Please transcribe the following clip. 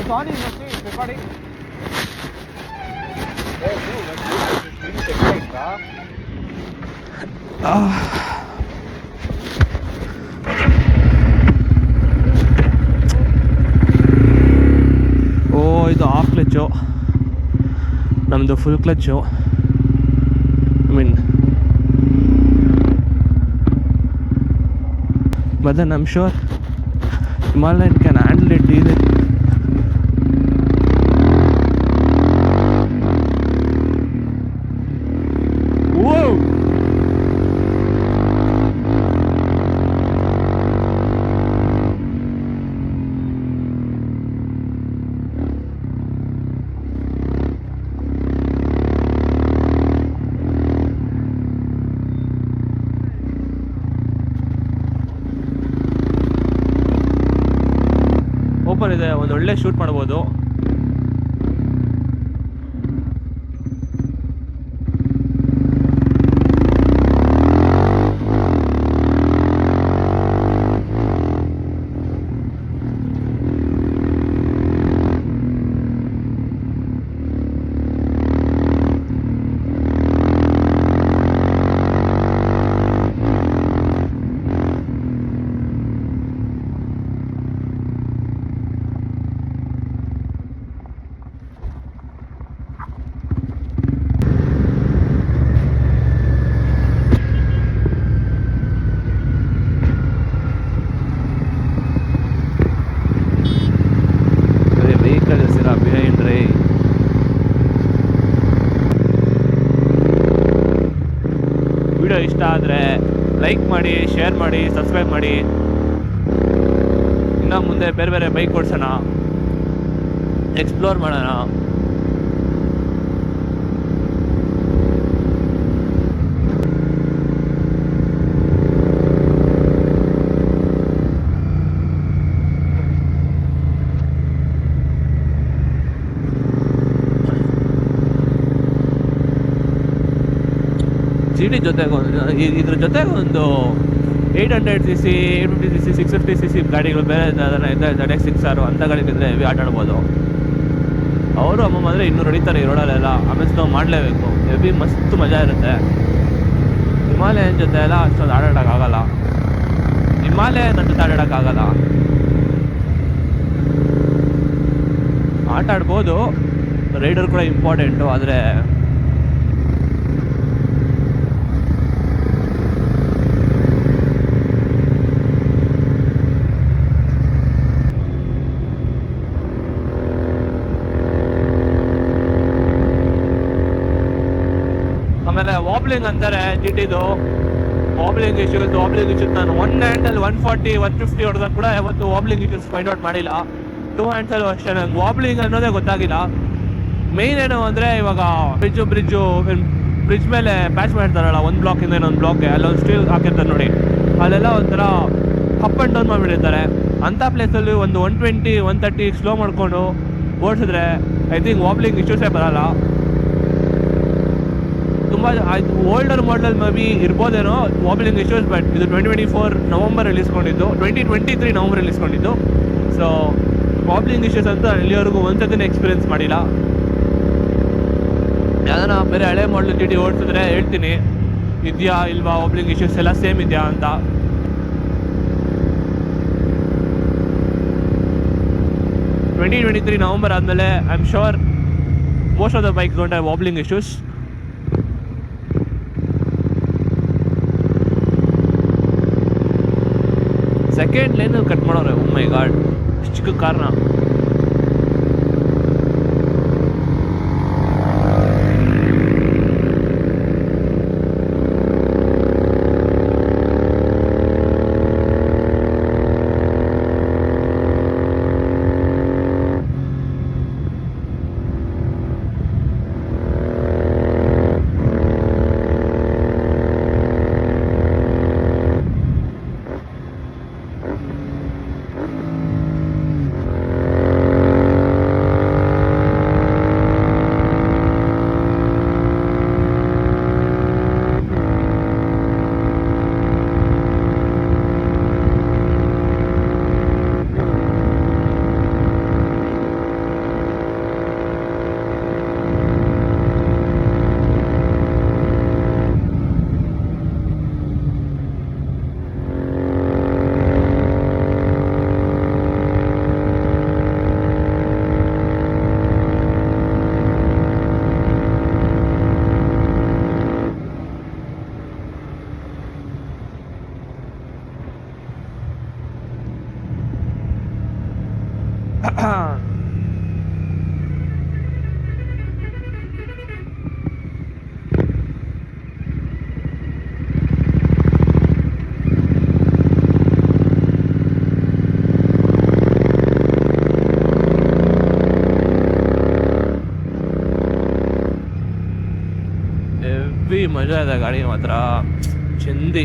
It's on, you see, it's recording. Hey, dude, it's ಓ ಇದು half clutch, ನಮ್ಮದು full clutch. I mean but then I'm sure Himalayan can handle it easily. Whoa! Open ಇದೆ, ಒಂದು ಒಳ್ಳೆ shoot ಮಾಡ್ಬೋದು. Video ಇಷ್ಟ ಆದರೆ like ಮಾಡಿ, share ಮಾಡಿ, ಸಬ್ಸ್ಕ್ರೈಬ್ ಮಾಡಿ. ಇನ್ನು ಮುಂದೆ ಬೇರೆ ಬೇರೆ ಬೈಕ್ ಓಡಿಸೋಣ, ಎಕ್ಸ್ಪ್ಲೋರ್ ಮಾಡೋಣ. GT ಜೊತೆಗೆ ಇದ್ರ ಜೊತೆಗೆ ಒಂದು 800cc, 850cc, 650cc ಗಾಡಿಗಳು ಬೇರೆ ZX6R ಅಂಥ ಗಾಡಿಗಳಿದ್ರೆ ಹೆವಿ ಆಟ ಆಡ್ಬೋದು. ಅವರು ಅಮ್ಮಮ್ಮ ಅಂದರೆ ಇನ್ನೂ ಹೊಡಿತಾರೆ ಈ ರೋಡಲ್ಲೆಲ್ಲ. ಆಮೇಲೆ ನಾವು ಮಾಡಲೇಬೇಕು, ಹೆವಿ ಮಸ್ತ್ ಮಜಾ ಇರುತ್ತೆ. ಹಿಮಾಲಯನ್ ಜೊತೆ ಎಲ್ಲ ಅಷ್ಟೊಂದು ಆಡೋಕ್ಕಾಗಲ್ಲ, ಹಿಮಾಲಯನ್ ಜೊತೆ ಆಡೋಕ್ಕಾಗಲ್ಲ. ಆಟ ಆಡ್ಬೋದು, ರೈಡರ್ ಕೂಡ ಇಂಪಾರ್ಟೆಂಟು. ಆದರೆ ಆಮೇಲೆ ವಾಬ್ಲಿಂಗ್ ಅಂತಾರೆ GTದು. ವಾಬ್ಲಿಂಗ್ ಇಶ್ಯೂಸ್ ನಾನು 1 ಹ್ಯಾಂಡಲ್ಲಿ 140, 150 ಹೊಡೆದಾಗ ಕೂಡ ಯಾವತ್ತು ವಾಬ್ಲಿಂಗ್ ಇಶ್ಯೂಸ್ ಫೈಂಡ್ ಔಟ್ ಮಾಡಿಲ್ಲ. 2 ಹ್ಯಾಂಡ್ಸಲ್ಲೂ ಅಷ್ಟೇ ನಂಗೆ ವಾಬ್ಲಿಂಗ್ ಅನ್ನೋದೇ ಗೊತ್ತಾಗಿಲ್ಲ. ಮೇಯ್ನ್ ಏನು ಅಂದರೆ ಇವಾಗ ಬ್ರಿಡ್ಜ್ ಮೇಲೆ ಪ್ಯಾಚ್ ಮಾಡ್ತಾರಲ್ಲ, ಒಂದು ಬ್ಲಾಕಿಂದ ಇನ್ನೊಂದು ಬ್ಲಾಕ್ಗೆ ಅಲ್ಲೊಂದು ಸ್ಟೀಲ್ ಹಾಕಿರ್ತಾರೆ ನೋಡಿ, ಅಲ್ಲೆಲ್ಲ ಒಂಥರ ಅಪ್ ಆ್ಯಂಡ್ ಡೌನ್ ಮಾಡಿಬಿಟ್ಟಿರ್ತಾರೆ. ಅಂಥ ಪ್ಲೇಸಲ್ಲಿ ಒಂದು 120, 130 ಸ್ಲೋ ಮಾಡಿಕೊಂಡು ಓಡಿಸಿದ್ರೆ ಐ ಥಿಂಕ್ ವಾಬ್ಲಿಂಗ್ ಇಶ್ಯೂಸೇ ಬರೋಲ್ಲ. ತುಂಬ ಓಲ್ಡರ್ ಮಾಡೆಲ್ ಮೇ ಇರ್ಬೋದೇನೋ ವಾಬ್ಲಿಂಗ್ ಇಶ್ಯೂಸ್, ಬಟ್ ಇದು 2024 ನವಂಬರ್ ರಿಲೀಸ್ಕೊಂಡಿದ್ದು, 2023 ನವಂಬರ್ ರಿಲೀಸ್ಕೊಂಡಿದ್ದು. ಸೊ ವಾಬ್ಲಿಂಗ್ ಇಶ್ಯೂಸ್ ಅಂತ ಇಲ್ಲಿವರೆಗೂ ಒಂದ್ಸತಿನೇ ಎಕ್ಸ್ಪೀರಿಯನ್ಸ್ ಮಾಡಿಲ್ಲ. ಯಾವ್ದಾನ ಬೇರೆ ಹಳೆ ಮಾಡಲ್ GT ಓಡಿಸಿದ್ರೆ ಹೇಳ್ತೀನಿ ಇದೆಯಾ ಇಲ್ವಾ, ವಾಬ್ಲಿಂಗ್ ಇಶ್ಯೂಸ್ ಎಲ್ಲ ಸೇಮ್ ಇದೆಯಾ ಅಂತ. 2023 ನವಂಬರ್ ಆದಮೇಲೆ I am sure most of the bikes don't have wobbling issues. Second line cut ಮಾಡೋರೆ. ಓ ಮೈ ಗಾಡ್, ಚಿಕ್ಕ ಕಾರ್ನ. ಹೆವಿ ಮಜಾ ಇದೆ ಗಾಡಿ ಮಾತ್ರ. ಚಂದಿ